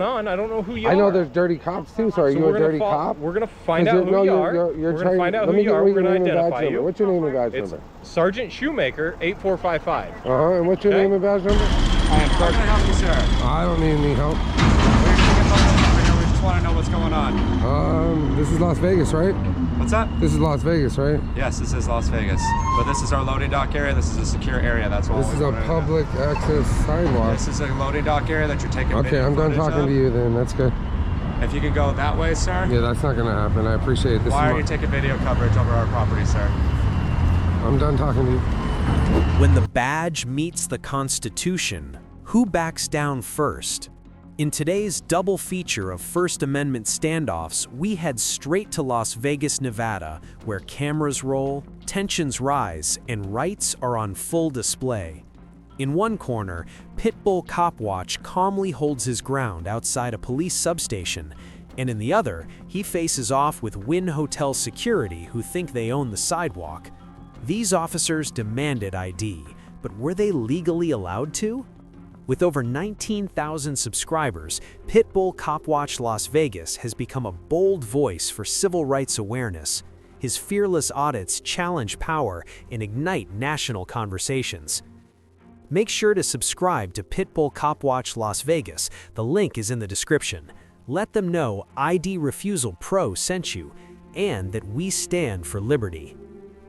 going on. I don't know who you are. I know there's dirty cops too, so are you a dirty cop? We're going to find out who you are. We're going to find out who you are. We're going to identify you. What's your name and badge number? Sergeant Shoemaker, 8455. And what's your name and badge number? I am Sergeant. How can I help you, sir? I don't need any help. We just want to know what's going on. This is Las Vegas, right? What's that? This is Las Vegas, right? Yes, this is Las Vegas. But this is our loading dock area. This is a secure area. That's why. This is a public access sidewalk. This is a loading dock area that you're taking. Okay, I'm done talking to you then. That's good. If you can go that way, sir. Yeah, that's not going to happen. I appreciate it. Why are you taking video coverage over our property, sir? I'm done talking to you. When the badge meets the Constitution, who backs down first? In today's double feature of First Amendment standoffs, we head straight to Las Vegas, Nevada, where cameras roll, tensions rise, and rights are on full display. In one corner, Pitbull Cop Watch calmly holds his ground outside a police substation, and in the other, he faces off with Wynn Hotel security who think they own the sidewalk. These officers demanded ID, but were they legally allowed to? With over 19,000 subscribers, Pitbull Cop Watch Las Vegas has become a bold voice for civil rights awareness. His fearless audits challenge power and ignite national conversations. Make sure to subscribe to Pitbull Cop Watch Las Vegas. The link is in the description. Let them know ID Refusal Pro sent you and that we stand for liberty.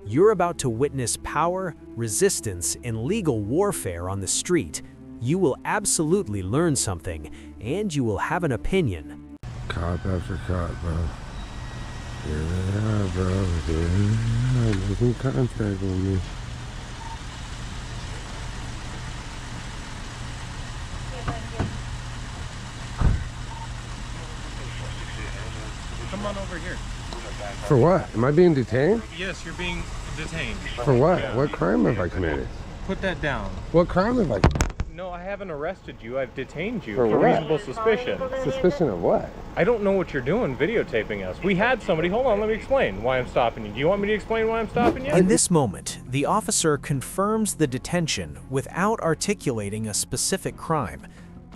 You're about to witness power, resistance, and legal warfare on the street. You will absolutely learn something, and you will have an opinion. Cop after cop, bro. Here they are, bro. Here they are. Making contact with me. Come on over here. For what? Am I being detained? Yes, you're being detained. For what? Yeah. What crime have I committed? Put that down. What crime have I committed? No, I haven't arrested you. I've detained you for reasonable suspicion. Suspicion of what? I don't know what you're doing videotaping us. We had somebody. Hold on, let me explain why I'm stopping you. Do you want me to explain why I'm stopping you? In this moment, the officer confirms the detention without articulating a specific crime.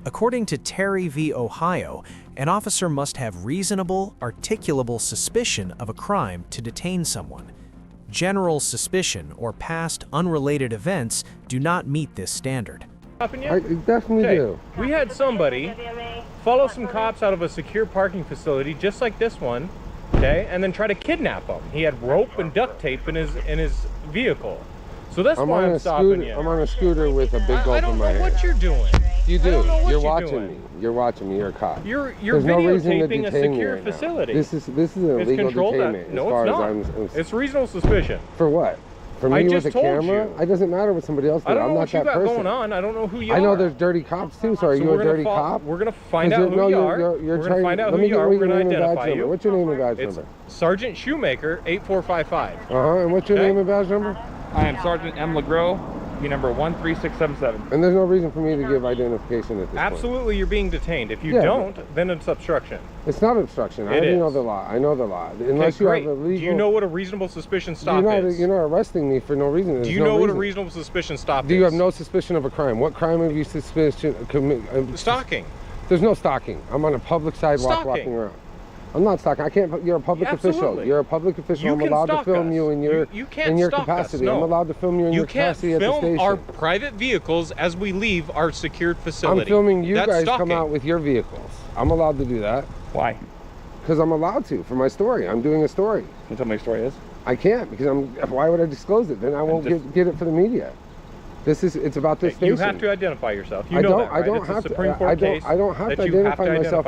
According to Terry v. Ohio, an officer must have reasonable, articulable suspicion of a crime to detain someone. General suspicion or past unrelated events do not meet this standard. I definitely do. We had somebody follow some cops out of a secure parking facility just like this one, okay, and then try to kidnap them. He had rope and duct tape in his vehicle. So that's why I'm stopping you. I'm on a scooter with a big gulp in my hand. I don't know what you're doing. You do. You're watching me. You're watching me. You're a cop. You're videotaping a secure facility. This is an illegal detainment. No, it's not. It's reasonable suspicion. For what? For me with a camera? It doesn't matter what somebody else does. I don't know what you got going on. I don't know who you are. I know there's dirty cops too, so are you a dirty cop? We're going to find out who you are. We're going to find out who you are. We're going to identify you. What's your name and badge number? Sergeant Shoemaker, 8455. And what's your name and badge number? I am Sergeant M. LeGros, be number 13677. And there's no reason for me to give identification at this point. Absolutely, you're being detained. If you don't, then it's obstruction. It's not obstruction. I already know the law. I know the law. Unless you have a legal... Do you know what a reasonable suspicion stop is? You're not arresting me for no reason. Do you know what a reasonable suspicion stop is? Do you have no suspicion of a crime? What crime have you suspicion commit? Stalking. There's no stalking. I'm on a public sidewalk walking around. I'm not stalking. I can't. You're a public official. You're a public official. I'm allowed to film you in your capacity. I'm allowed to film you in your capacity at the station. You can't film our private vehicles as we leave our secured facility. I'm filming you guys come out with your vehicles. I'm allowed to do that. Why? Because I'm allowed to for my story. I'm doing a story. Can you tell me what your story is? I can't because why would I disclose it? Then I won't get it for the media. It's about this station. You have to identify yourself. You know that, right? I don't have to. I don't have to identify myself.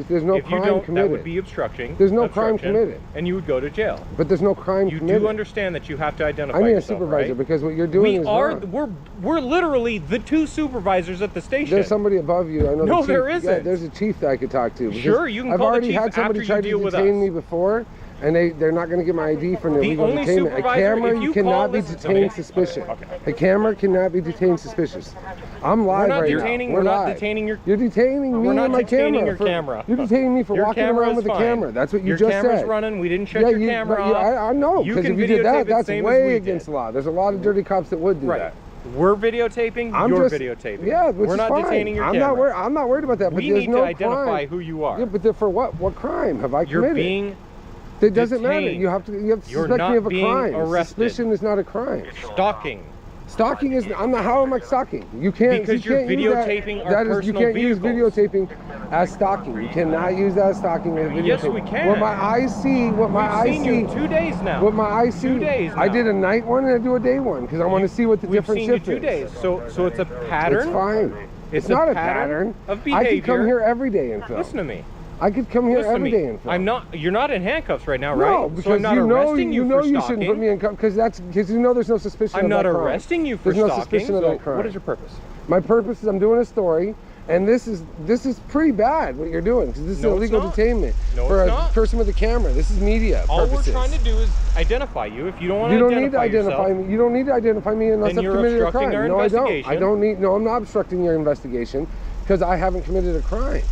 There's no crime committed. That would be obstruction. There's no crime committed. And you would go to jail. But there's no crime committed. You do understand that you have to identify yourself, I need a supervisor, right? Because what you're doing is wrong. We're literally the two supervisors at the station. There's somebody above you. I know. No, there isn't. Yeah, there's a chief that I could talk to. Sure, you can call the chief after you deal with us. I've already had somebody try to detain me before. And they're not going to get my ID for an illegal detainment. A camera, you cannot be detained suspicious. A camera cannot be detained suspicious. I'm live right now. We're not detaining your... You're detaining me and my camera. You're detaining me for walking around with a camera. That's what you just said. Your camera's running. We didn't shut your camera off. I know, because if you did that, that's way against the law. There's a lot of dirty cops that would do that. We're videotaping. You're videotaping. Yeah, which we're is not fine. detaining your camera. I'm not worried about that. But we need to identify who you are. Yeah, but for what? What crime have I committed? You're being It doesn't detained. matter. You have to suspect me of a crime. Arrested. Suspicion is not a crime. Stalking. Stalking is. I'm not. How am I stalking? You can't. Because you're videotaping our personal You can't vehicles. use videotaping as stalking. You cannot use that as stalking as videotaping. Yes, we can. What my eyes see. What my eyes We've seen see. you 2 days now. What my eyes see. 2 days now. I did a night one and I do a day one because I want to see what the different shift We've seen you 2 days. So it's a pattern. It's fine. It's not a pattern of behavior. I could come here every day and film. Listen to me. I could come here every day and film. I'm not. You're not in handcuffs right now, right? No, because so I'm not arresting you for you stalking. shouldn't put me in because you know there's no suspicion. I'm of not that crime. arresting you for there's stalking. No suspicion of that crime. What is your purpose? My purpose is I'm doing a story, and this is pretty bad what you're doing because this is illegal detainment for a person with a camera. This is media All purposes. we're trying to do is identify you. If you don't want to identify yourself, you don't need to identify me unless I've committed a crime. Our no, I don't. I don't need. No, I'm not obstructing your investigation because I haven't committed a crime.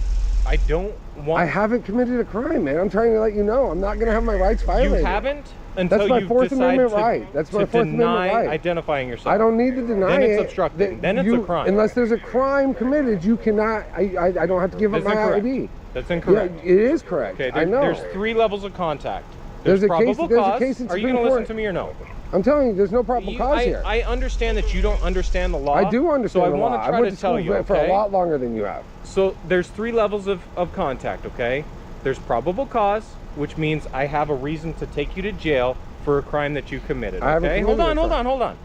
I don't want. I haven't committed a crime, man. I'm trying to let you know. I'm not going to have my rights violated. You haven't until That's my you Fourth decide Amendment to, right. That's my to Fourth Amendment right. Identifying yourself. I don't need to deny it. Then it's obstructing. Then it's a crime. Unless there's a crime committed, you cannot. I don't have to give up my ID. That's incorrect. Yeah, it is correct. Okay, I know. There's 3 levels of contact. There's a probable case. cause. There's a case in Are you Supreme going to Court. listen to me or no? I'm telling you, there's no probable cause here. I understand that you don't understand the law. I do understand the law. So I want to try to tell you, for a lot longer than you have. So there's 3 levels of contact, okay? There's probable cause, which means I have a reason to take you to jail for a crime that you committed, okay? Hold on.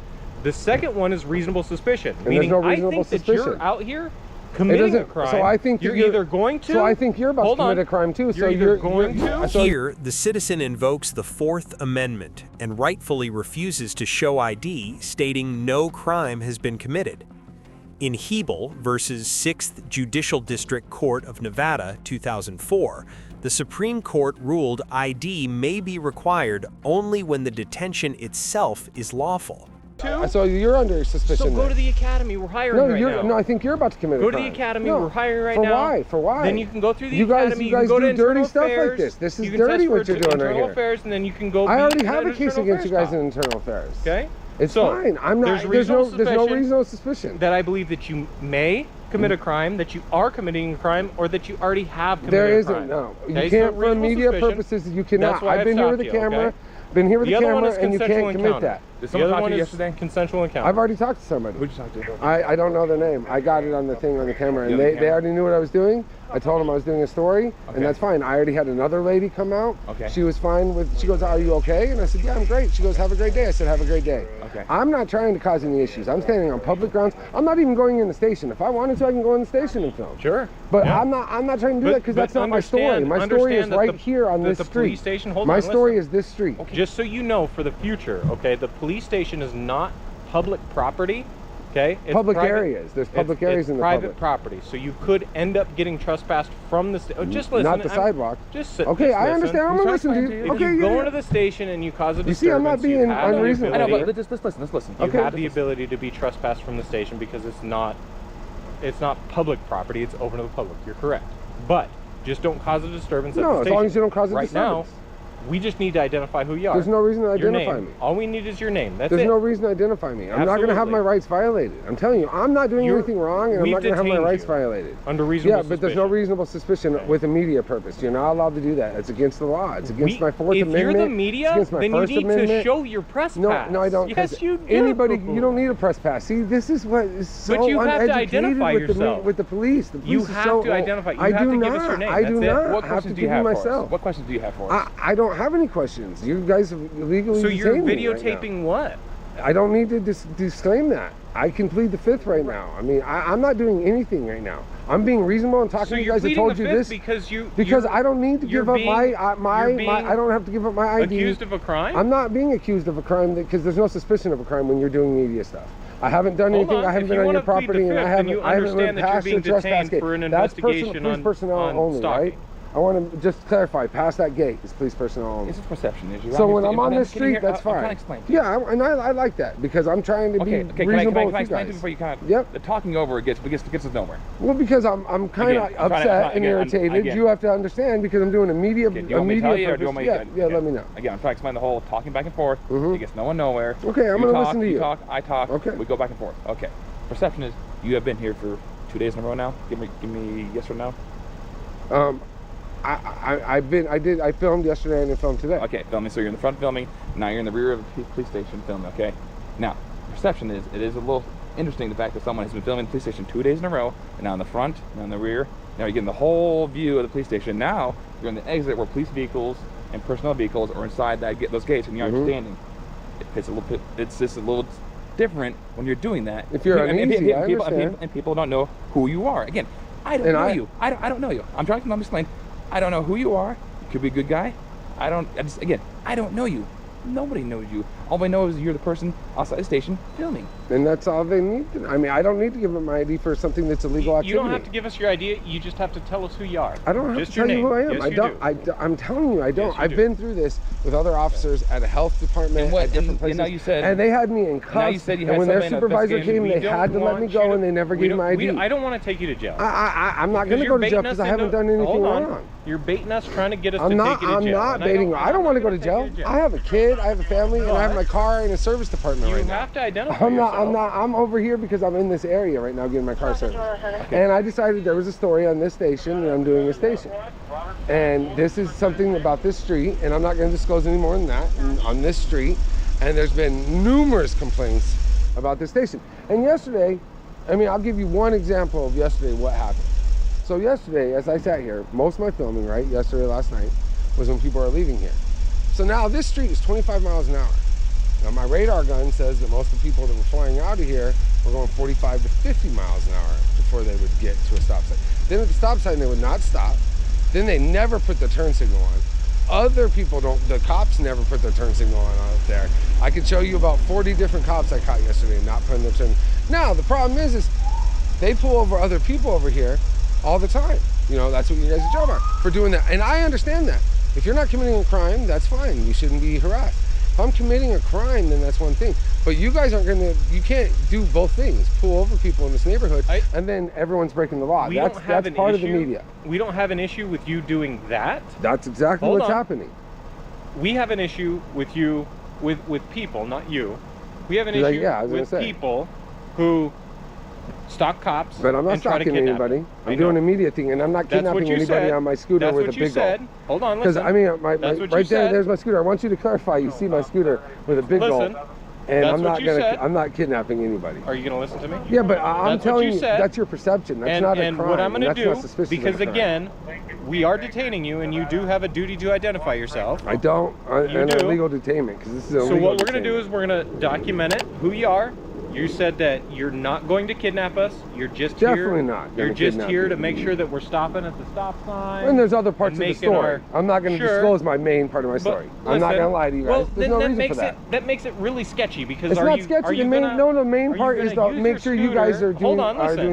The second one is reasonable suspicion, meaning I think that you're out here committing a crime. So I think you're either going to. So I think you're about to commit a crime too. You're either going to. Here, the citizen invokes the Fourth Amendment and rightfully refuses to show ID, stating no crime has been committed. In Hebel versus 6th Judicial District Court of Nevada, 2004, the Supreme Court ruled ID may be required only when the detention itself is lawful. So you're under suspicion. So go to the academy. We're hiring right now. No, I think you're about to commit a crime. Go to the academy. We're hiring right now. For why? Then you can go through the academy. You guys go do to dirty stuff affairs, like this. This is dirty what you're doing right here. Affairs, and then you can go. I already have a case against you guys in internal affairs. Okay. It's fine. I'm not. There's no reasonable suspicion that I believe that you may commit a crime, that you are committing a crime, or that you already have committed a crime. There isn't. No. Okay, you can't for media purposes. You cannot. I've been here with the camera. Been here with the camera, and you can't commit that. Did someone talk to you yesterday? Consensual encounter. I've already talked to somebody. Who'd you talk to? I don't know their name. I got it on the thing on the camera, and they already knew what I was doing. I told them I was doing a story, and that's fine. I already had another lady come out. Okay. She was fine with. She goes, "Are you okay?" And I said, "Yeah, I'm great." She goes, "Have a great day." I said, "Have a great day." Okay. I'm not trying to cause any issues. I'm standing on public grounds. I'm not even going in the station. If I wanted to, I can go in the station and film. Sure. But I'm not trying to do that because that's not my story. My story is right here on this street. My story is this street. Okay. Just so you know, for the future, okay, the police station is not public property. Okay, it's public private, areas. There's public areas in the private property, so you could end up getting trespassed from the station. Just listen. Not the sidewalk. Just sit. Okay, just I understand. I'm gonna listen to you. If you go into the station and you cause a disturbance, you see, I'm not being unreasonable. I know, but let's listen. Let's listen. You have the ability to be trespassed from the station because it's not public property. It's open to the public. You're correct, but just don't cause a disturbance at the station. As long as you don't cause a disturbance. Right now, we just need to identify who you are. There's no reason to identify me. All we need is your name. That's it. There's no reason to identify me. I'm not going to have my rights violated. I'm telling you, I'm not doing anything wrong, and I'm not going to have my rights violated. Under reasonable suspicion. But there's no reasonable suspicion with a media purpose. You're not allowed to do that. It's against the law. It's against my Fourth Amendment. If you're the media, then you need to show your press pass. No, I don't. Yes, you do. You don't need a press pass. See, this is what is so But you have to identify yourself. with the police. The police you have to identify. You have to give us your name. I do not. What questions do you have for us? What questions do you have for us? I don't have any questions. You guys have illegally So you're videotaping what? I don't need to disclaim that. I can plead the Fifth right now. I mean, I'm not doing anything right now. I'm being reasonable and talking to you guys. I told you this because I don't need to give up my I don't have to give up my ID. Accused of a crime? I'm not being accused of a crime because there's no suspicion of a crime when you're doing media stuff. I haven't done anything. I haven't been on your property, and I haven't been past your trespass gate. For an That's investigation police personnel only, right? I want to just clarify, past that gate is police personnel only. It's a perception issue. So when I'm on this street, that's fine. I'm trying to explain to you. Yeah, and I like that because I'm trying to be reasonable can I with you explain to guys. you before you kind of... Yep. The talking over gets us nowhere. Well, because I'm kind of upset and irritated. You have to understand because I'm doing a media... Do you want me to tell you or do you want me to... Yeah, let me know. Again, I'm trying to explain the whole talking back and forth. It gets no one nowhere. Okay, I'm going to listen to you. You talk, I talk. Okay. We go back and forth. Okay. Perception is you have been here for 2 days in a row now. Give me yes or no. I filmed yesterday and I filmed today. Okay, filming. So you're in the front filming. Now you're in the rear of the police station filming. Okay. Now, perception is it is a little interesting the fact that someone has been filming the police station 2 days in a row, and now in the front, now in the rear. Now you're getting the whole view of the police station. Now you're in the exit where police vehicles and personnel vehicles are inside those gates, and you're standing. It's a little bit. It's just a little different when you're doing that. If you're uneasy, I understand. And people don't know who you are. Again, I don't know you. I don't know you. I'm trying to explain. I don't know who you are. You could be a good guy. I don't know you. Nobody knows you. All I know is you're the person outside the station filming. And that's all they need to, I mean, I don't need to give them my ID for something that's illegal activity. You don't have to give us your ID. You just have to tell us who you are. I don't have to tell you who I am. Yes, I'm telling you, I don't. Yes, I've been through this with other officers at a health department at different places. And, you said, and they had me in cuffs. Now you said you had and when their supervisor came, they had to let me go, and they never gave me my ID. I don't want to take you to jail. I'm not going to go to jail because I haven't done anything wrong. You're baiting us, trying to get us to take you to jail. I'm not baiting. I don't want to go to jail. I have a kid, I have a family, and I have my car in a service department right now. You have to identify yourself. I'm over here because I'm in this area right now getting my car serviced. And I decided there was a story on this station, and I'm doing a station. And this is something about this street, and I'm not going to disclose any more than that, on this street. And there's been numerous complaints about this station. And yesterday, I mean, I'll give you one example of yesterday what happened. So yesterday, as I sat here, most of my filming, right, yesterday, last night, was when people are leaving here. So now this street is 25 miles an hour. Now my radar gun says that most of the people that were flying out of here were going 45 to 50 miles an hour before they would get to a stop sign. Then at the stop sign, they would not stop. Then they never put the turn signal on. Other people don't, the cops never put their turn signal on out there. I could show you about 40 different cops I caught yesterday not putting their turn. Now, the problem is they pull over other people over here all the time. You know, that's what you guys' job are for doing that. And I understand that. If you're not committing a crime, that's fine. You shouldn't be harassed. If I'm committing a crime, then that's one thing. But you guys aren't you can't do both things. Pull over people in this neighborhood, and then everyone's breaking the law. That's part of the media. We don't have an issue with you doing that. That's exactly what's happening. We have an issue with you, with people, not you. We have an issue with people who stalk cops. But I'm not stalking anybody. I'm doing a media thing, and I'm not kidnapping anybody on my scooter with a big goal. Hold on, listen. Because I mean, right there's my scooter. I want you to clarify. You see my scooter with a big goal. And I'm not kidnapping anybody. Are you gonna listen to me? Yeah, but I'm telling you, that's your perception. That's not a crime. And what I'm gonna do, because again, we are detaining you, and you do have a duty to identify yourself. I don't. An illegal detainment, because this is illegal. So what we're gonna do is we're gonna document it, who you are. You said that you're not going to kidnap us. You're just definitely not. You're just here to make sure that we're stopping at the stop sign. And there's other parts of the story. I'm not going to disclose my main part of my story. I'm not going to lie to you guys. Well, there's no reason for that. That makes it really sketchy because it's not sketchy. The main part is to make sure you guys are doing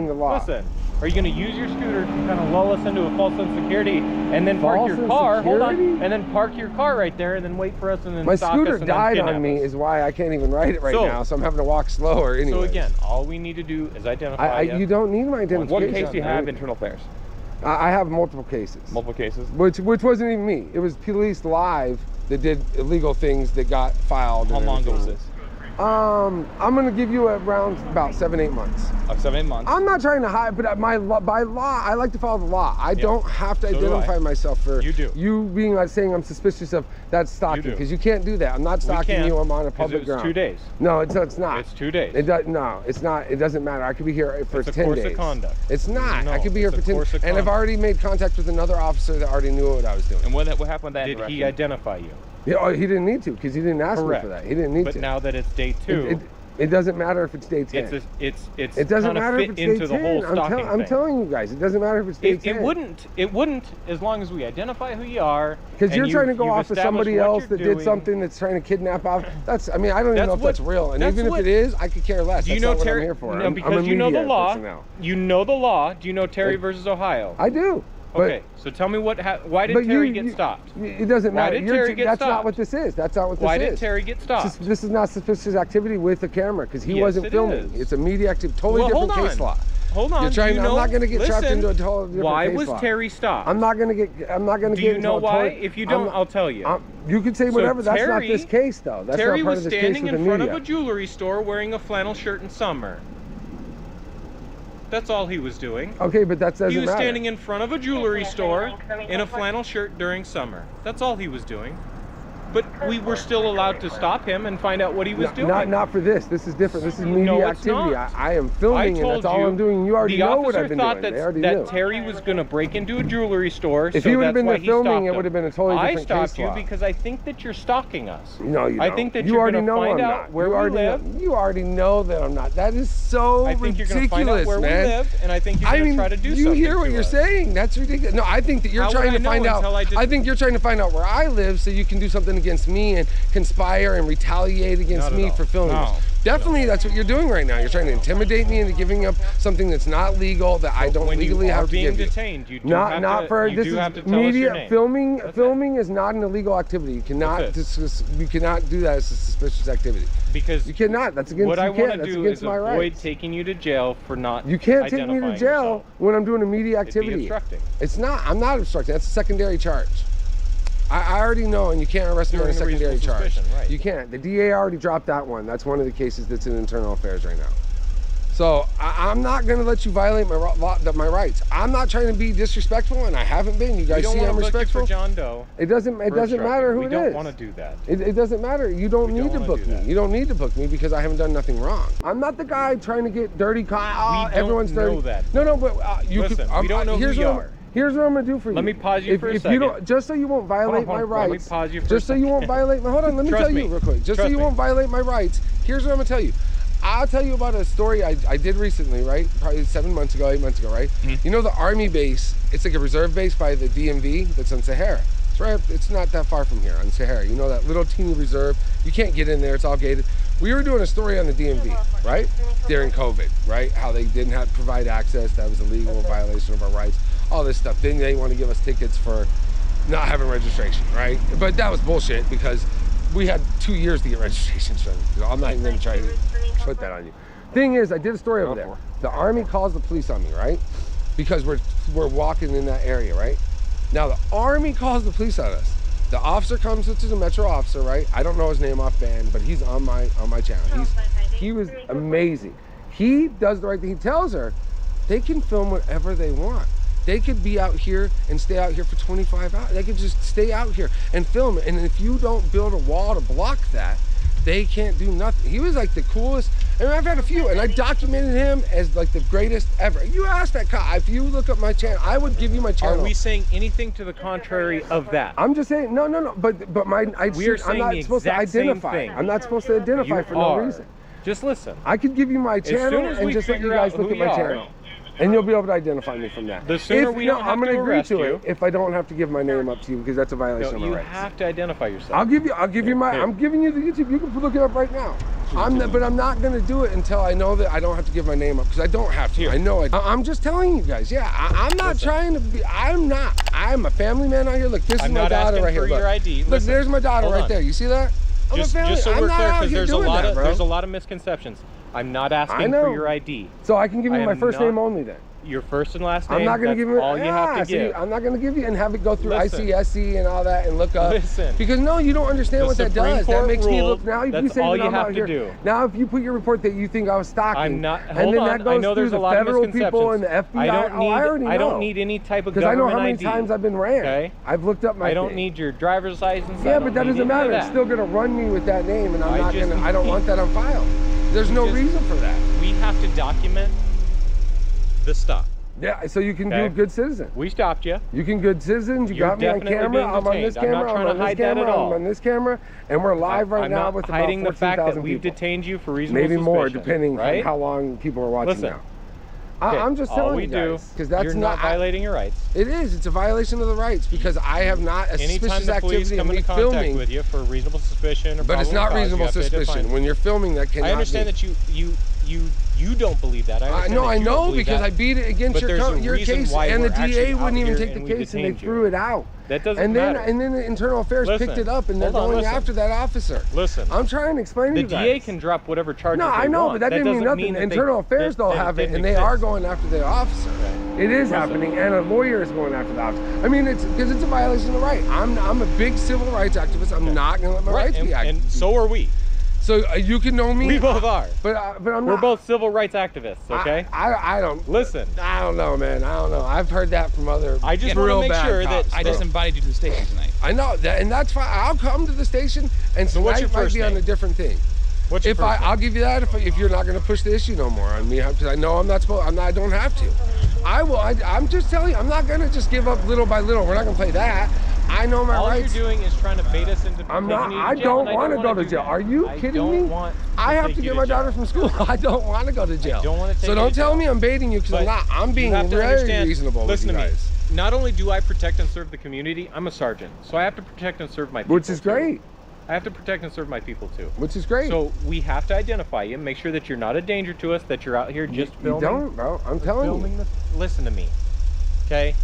the law. Listen. Are you going to use your scooter to kind of lull us into a false sense of security and then park your car? Hold on, and then park your car right there and then wait for us and then my stalk scooter us and died then on me is why I can't even ride it right now. So I'm having to walk slower anyway. So again, all we need to do is identify. You don't need my identification. What case do you have internal affairs? I have multiple cases. Multiple cases? Which wasn't even me. It was police live that did illegal things that got filed. How long ago was this? I'm gonna give you around about 7-8 months. 7-8 months. I'm not trying to hide, but by law, I like to follow the law. I don't have to identify myself for you being saying I'm suspicious of that's stalking, because you can't do that. I'm not stalking you. I'm on a public ground. 2 days. No, it's not. It's 2 days. No, it's not. It doesn't matter. I could be here for 10 days. It's a course of conduct. It's not. I could be here for 10 days. And I've already made contact with another officer that already knew what I was doing. And what happened that Did he identify you? Yeah, he didn't need to, because he didn't ask me for that. He didn't need to. But now that it's day 2, it doesn't matter if it's day 10. It doesn't matter if it's day 10. I'm telling you guys, it doesn't matter if it's day 10. It wouldn't as long as we identify who you are. Because you're trying to go off of somebody else that did something that's trying to kidnap off. I mean, I don't even know if that's real. And even if it is, I could care less. That's not what I'm here for. No, because you know the law. You know the law. Do you know Terry versus Ohio? I do. Okay, so tell me why did Terry get stopped? It doesn't matter. Why did Terry get stopped? That's not what this is. That's not what this is. Why did Terry get stopped? This is not suspicious activity with the camera because he wasn't filming. It's a media activity, totally different case law. Hold on. You're trying. I'm not going to get trapped into a totally different why case was law. Terry stopped? I'm not going to get. I'm not going to get. Do you know why? If you don't, I'll tell you. You can say whatever. So that's not this case, though. That's Terry not part was of this standing case with in the front media. of a jewelry store wearing a flannel shirt in summer. That's all he was doing. Okay, but that doesn't matter. He was standing in front of a jewelry store in a flannel shirt during summer. That's all he was doing. But we were still allowed to stop him and find out what he was doing. Not for this. This is different. This is media activity. I am filming, and that's all I'm doing. You already know what I've been doing. They already knew. That Terry was going to break into a jewelry store. If he would have been there filming, it would have been a totally different case law. I stopped you because I think that you're stalking us. No, you don't. I think that you're going to find out where we live. You already know that I'm not. That is so ridiculous, man. I think you're going to find out where we live, and I think you're going to try to do something. You hear what you're saying? That's ridiculous. No, I think that you're trying to find out. I think you're trying to find out where I live so you can do something against me and conspire and retaliate against me for filming this. Definitely, that's what you're doing right now. You're trying to intimidate me into giving up something that's not legal, that I don't legally have to give you. When you are being detained, you do have to tell media, us your name. filming is not an illegal activity. You cannot you cannot do that as a suspicious activity. Because you cannot. That's against what I want to do is avoid taking you to jail for not. You can't take me to jail when I'm doing a media activity. It'd be obstructing. It's not. I'm not obstructing. That's a secondary charge. I already know, and you can't arrest me on a secondary charge. Right. You can't. The DA already dropped that one. That's one of the cases that's in internal affairs right now. So I'm not going to let you violate my rights. I'm not trying to be disrespectful, and I haven't been. You guys see I'm respectful. For John Doe. It doesn't matter who it is. We don't want to do that. It doesn't matter. You don't need to book me. You don't need to book me because I haven't done nothing wrong. I'm not the guy trying to get dirty. Everyone's dirty. That. No, but listen, we don't know who you are. Here's what I'm gonna do for you. Let me pause you for a second. You don't, just so you won't violate my rights. Let me pause you for just so you won't violate my. Hold on, let me tell you real quick. Just so you won't violate my rights. Here's what I'm gonna tell you. I'll tell you about a story I did recently, right? Probably 8 months ago, right? Mm-hmm. You know the Army base? It's like a reserve base by the DMV that's on Sahara. It's right. It's not that far from here on Sahara. You know that little teeny reserve? You can't get in there. It's all gated. We were doing a story on the DMV, right? During COVID, right? How they didn't have to provide access. That was illegal, violation of our rights. All this stuff. Then they want to give us tickets for not having registration, right? But that was bullshit because we had 2 years to get registration. So I'm not even going to try to put that on you. Thing is, I did a story over there. The Army calls the police on me, right? Because we're walking in that area, right? Now the Army calls the police on us. The officer comes, which is a Metro officer, right? I don't know his name offhand, but he's on my channel. He was amazing. He does the right thing. He tells her they can film whatever they want. They could be out here and stay out here for 25 hours. They could just stay out here and film it. And if you don't build a wall to block that, they can't do nothing. He was like the coolest. And I've had a few, and I documented him as like the greatest ever. You asked that cop. If you look up my channel, I would give you my channel. Are we saying anything to the contrary of that? I'm just saying, no. But I'm not supposed to identify. I'm not supposed to identify for no reason. Just listen. I could give you my channel and just let you guys look at my channel. And you'll be able to identify me from that. The sooner we don't have to arrest you, if I don't have to give my name up to you because that's a violation of my rights. You have to identify yourself. I'm giving you the YouTube. You can look it up right now. But I'm not gonna do it until I know that I don't have to give my name up because I don't have to. I know I'm just telling you guys. Yeah, I'm not trying to be. I'm a family man out here. Look, this is my daughter right here. Look, there's my daughter right there. You see that? Just so we're clear, because there's a lot of misconceptions. I'm not asking for your ID. So I can give you my first name only then. Your first and last name. I'm not going to give you all you have to give. I'm not going to give you and have it go through ICSC and all that and look up. Because no, you don't understand what that does. That makes me look. Now if you say that I'm out here. Now if you put your report that you think I was stalking. I'm not. And then that goes through the federal people and the FBI. I don't need any type of government ID. Because I know how many times I've been ran. Okay. I've looked up my. I don't need your driver's license. Yeah, but that doesn't matter. It's still going to run me with that name, and I'm not going to. I don't want that on file. There's no reason for that. We have to document the stop. Yeah, so you can do good citizen. We stopped you. You can good citizens. You got me on camera. I'm on this camera. I'm on this camera. I'm on this camera. And we're live right now with about 14,000 people. I'm not hiding the fact that we've detained you for reasonable suspicion. Maybe more, depending on how long people are watching now. I'm just telling you guys, because that's you're not violating your rights. It is. It's a violation of the rights because I have not a suspicious activity of me filming. Anytime the police come into contact with you for reasonable suspicion or but it's not reasonable suspicion when you're filming. That cannot. I understand that you don't believe that. No, I know because I beat it against your case, and the DA wouldn't even take the case, and they threw it out. That doesn't matter. And then the Internal Affairs picked it up, and they're going after that officer. Listen. I'm trying to explain to you guys. The DA can drop whatever charges they want. No, I know, but that didn't mean nothing. Internal Affairs don't have it, and they are going after the officer. It is happening, and a lawyer is going after the officer. I mean, it's because it's a violation of the right. I'm a big civil rights activist. I'm not going to let my rights be activated. And so are we. So you can know me. We both are. But I'm not. We're both civil rights activists, okay? I don't. Listen. I don't know, man. I don't know. I've heard that from other. I just want to make sure that I just invited you to the station tonight. I know that, and that's fine. I'll come to the station, and so what's your might first be on a different thing. What's your first name? I'll give you that if you're not going to push the issue no more on me, because I know I'm not supposed. I don't have to. I will. I'm just telling you. I'm not going to just give up little by little. We're not going to play that. I know my rights. All you're doing is trying to bait us into. I'm not. I don't want to go to jail. Are you kidding me? I have to get my daughter from school. I don't want to go to jail. I don't want to take so don't tell me I'm baiting you, because I'm not. I'm being very reasonable. Listen with you to me. guys. Not only do I protect and serve the community, I'm a sergeant, so I have to protect and serve my people. Which is great. I have to protect and serve my people too. Which is great. So we have to identify you, make sure that you're not a danger to us, that you're out here just filming. You don't, bro. I'm telling you. This. Listen to me, okay?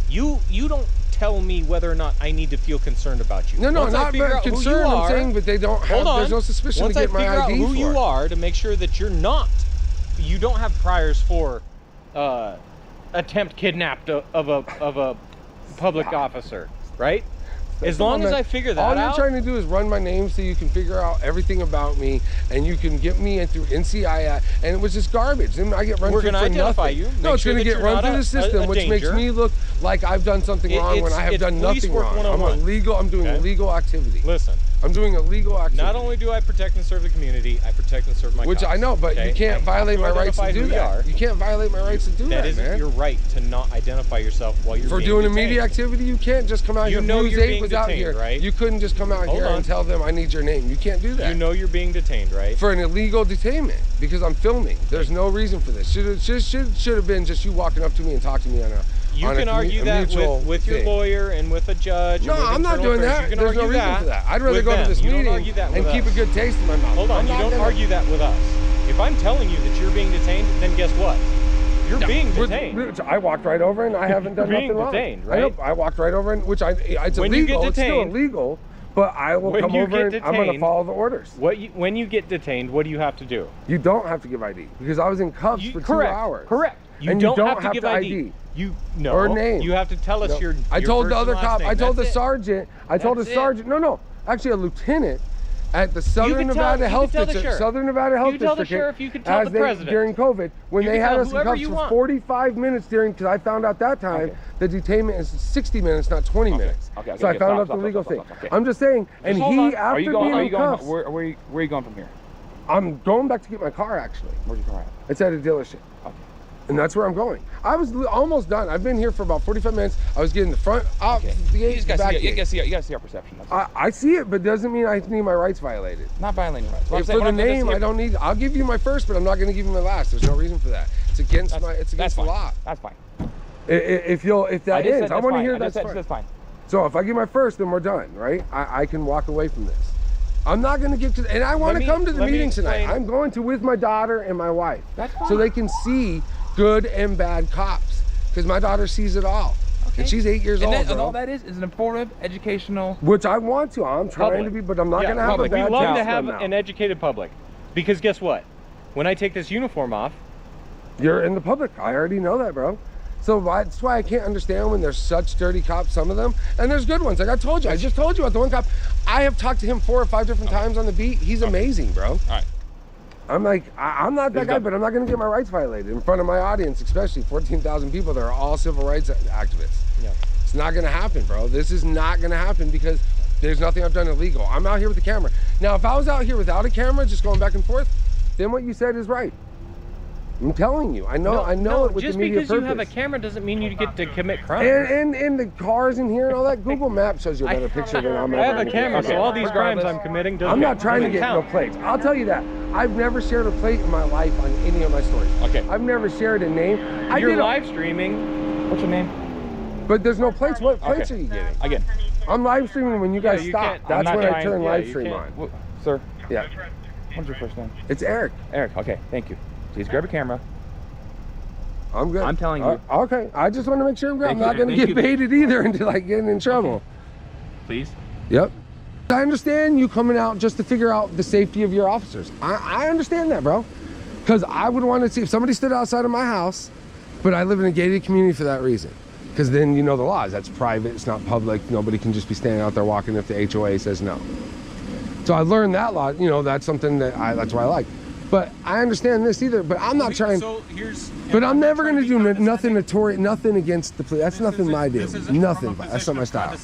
You don't tell me whether or not I need to feel concerned about you. No, Once not concerned. I'm saying, but they don't have. There's no suspicion to get my ID for. Once I figure out who you are, to make sure that you don't have priors for attempt kidnapped of a public officer, right? As long as I figure that out. All you're trying to do is run my name so you can figure out everything about me, and you can get me in through NCII, and it was just garbage. Then I get run through for nothing. We're going to identify you. No, it's going to get run through the system, which makes me look like I've done something wrong when I have done nothing wrong. I'm doing illegal activity. Listen. I'm doing illegal activity. Not only do I protect and serve the community, I protect and serve my Which cops, I know, but you can't violate my rights to do that. You can't violate my rights to do that, man. That isn't your right to not identify yourself while you're For being doing detained. immediate activity, you can't just come out here. News 8 was out here, right? You couldn't just come out here and tell them I need your name. You can't do that. You know you're being detained, right? For an illegal detainment, because I'm filming. There's no reason for this. Should have been just you walking up to me and talking to me on a You can argue that with your lawyer and with a judge. No, I'm not doing that. There's no reason for that. I'd rather go to this meeting and keep a good taste in my mouth. Hold on, you don't argue that with us. If I'm telling you that you're being detained, then guess what? You're being detained. I walked right over and I haven't done nothing wrong. Detained, right? I walked right over, and it's illegal. It's still illegal, but I will come over and I'm going to follow the orders. When you get detained, what do you have to do? You don't have to give ID, because I was in cuffs for 2 hours. Correct. You don't have to give ID. Or name. You have to tell us your I told the other cop. I told the sergeant. No, actually a lieutenant at the Southern Nevada Health District. Southern Nevada Health District. You tell the sheriff. You can tell the president. During COVID, when they had us in cuffs for 45 minutes because I found out that time the detainment is 60 minutes, not 20 minutes. So I found out the legal thing. I'm just saying. And he, after being in cuffs, where are you going from here? I'm going back to get my car. Actually, where's your car at? It's at a dealership. And that's where I'm going. I was almost done. I've been here for about 45 minutes. I was getting the front, out, the gate, the back gate. You gotta see our perception. I see it, but doesn't mean I need my rights violated. Not violating your rights. For the name, I don't need. I'll give you my first, but I'm not going to give you my last. There's no reason for that. It's against the law. That's fine. If that ends, I want to hear that's fine. So if I give my first, then we're done, right? I can walk away from this. I'm not going to get to, and I want to come to the meeting tonight. I'm going to with my daughter and my wife, so they can see good and bad cops, because my daughter sees it all. And she's 8 years old. And all that is an informative, educational. Which I want to. I'm trying to be, but I'm not going to have a bad. We love to have an educated public, because guess what? When I take this uniform off, you're in the public. I already know that, bro. So that's why I can't understand when there's such dirty cops, some of them, and there's good ones. Like I told you, I just told you about the one cop. I have talked to him 4 or 5 different times on the beat. He's amazing, bro. All right. I'm like, I'm not that guy, but I'm not going to get my rights violated in front of my audience, especially 14,000 people that are all civil rights activists. Yeah. It's not going to happen, bro. This is not going to happen, because there's nothing I've done illegal. I'm out here with the camera. Now, if I was out here without a camera, just going back and forth, then what you said is right. I'm telling you, I know it with the media purpose. Just because you have a camera doesn't mean you get to commit crimes. And the cars in here and all that, Google Maps shows you a better picture than I'm I have a camera, so all these crimes I'm committing doesn't I'm not trying to get no plates. I'll tell you that. I've never shared a plate in my life on any of my stories. Okay. I've never shared a name. You're live streaming. What's your name? But there's no plates. What plates are you getting? Again. I'm live streaming when you guys stop. That's when I turn live stream on. Sir? Yeah. What's your first name? It's Eric. Eric, okay, thank you. Please grab a camera. I'm good. I'm telling you. Okay. I just want to make sure I'm not going to get baited either into like getting in trouble. Okay. Please. Yep. I understand you coming out just to figure out the safety of your officers. I understand that, bro. Because I would want to see if somebody stood outside of my house, but I live in a gated community for that reason. Because then you know the laws. That's private. It's not public. Nobody can just be standing out there walking if the HOA says no. So I learned that law. You know, that's something that that's what I like. But I understand this either. But I'm not trying. So here's. But I'm never going to do nothing against the police. That's nothing my deal. Nothing. That's not my style.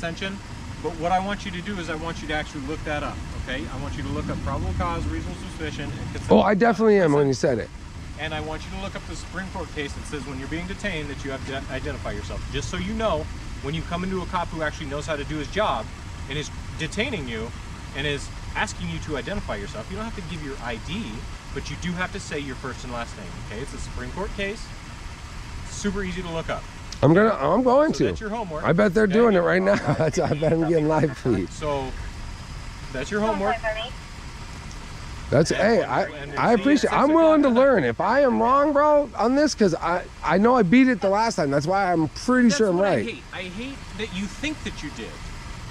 But what I want you to do is I want you to actually look that up, okay? I want you to look up probable cause, reasonable suspicion, and consent. Oh, I definitely am when you said it. And I want you to look up the Supreme Court case that says when you're being detained that you have to identify yourself. Just so you know, when you come into a cop who actually knows how to do his job and is detaining you and is asking you to identify yourself, you don't have to give your ID, but you do have to say your first and last name, okay? It's a Supreme Court case. It's super easy to look up. I'm going to. That's your homework. I bet they're doing it right now. I bet I'm getting live feed. So that's your homework. That's I appreciate. I'm willing to learn. If I am wrong, bro, on this, because I know I beat it the last time. That's why I'm pretty sure I'm right. I hate that you think that you did.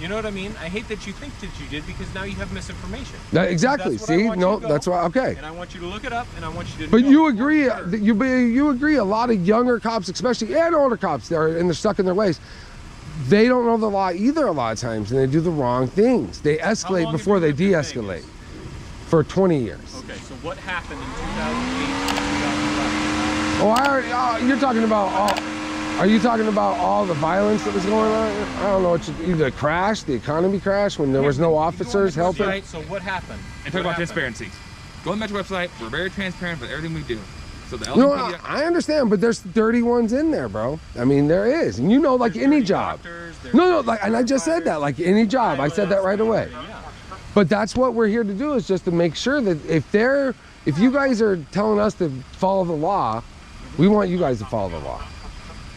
You know what I mean? I hate that you think that you did because now you have misinformation. Exactly. See, no, that's why. Okay. And I want you to look it up, and I want you to. But you agree? Sure. You agree? A lot of younger cops, especially and older cops, they're stuck in their ways. They don't know the law either. A lot of times, and they do the wrong things. They escalate before they de-escalate. For 20 years. Okay. So what happened in 2008 and 2011? Oh, I already. You're talking about all. Are you talking about all the violence that was going on? I don't know. It's either crash, the economy crashed when there was no officers helping. Right. So what happened? And talk about transparency. Go on the Metro website. We're very transparent with everything we do. So the LMPD, no, I understand, but there's dirty ones in there, bro. I mean, there is, and you know, like any job. No, like, and I just said that, like any job. I said that right away. But that's what we're here to do, is just to make sure that if you guys are telling us to follow the law, we want you guys to follow the law.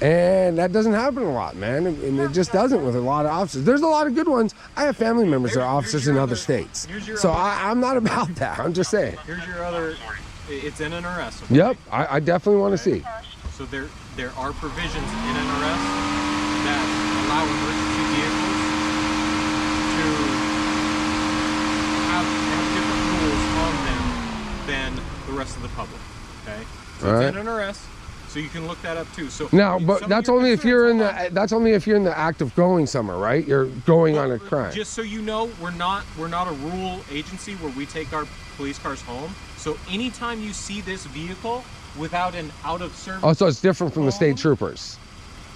And that doesn't happen a lot, man. And it just doesn't with a lot of officers. There's a lot of good ones. I have family members that are officers in other states. So I'm not about that. I'm just saying. Here's your other, it's in an arrest. Okay? Yep, I definitely want to see. So there are provisions in an arrest that allow emergency vehicles to have different rules on them than the rest of the public, okay? So it's in an arrest. So you can look that up too. So now, but that's only if you're in the act of going somewhere, right? You're going on a crime. Just so you know, we're not a rural agency where we take our police cars home. So anytime you see this vehicle without an out of service. Oh, so it's different from the state troopers.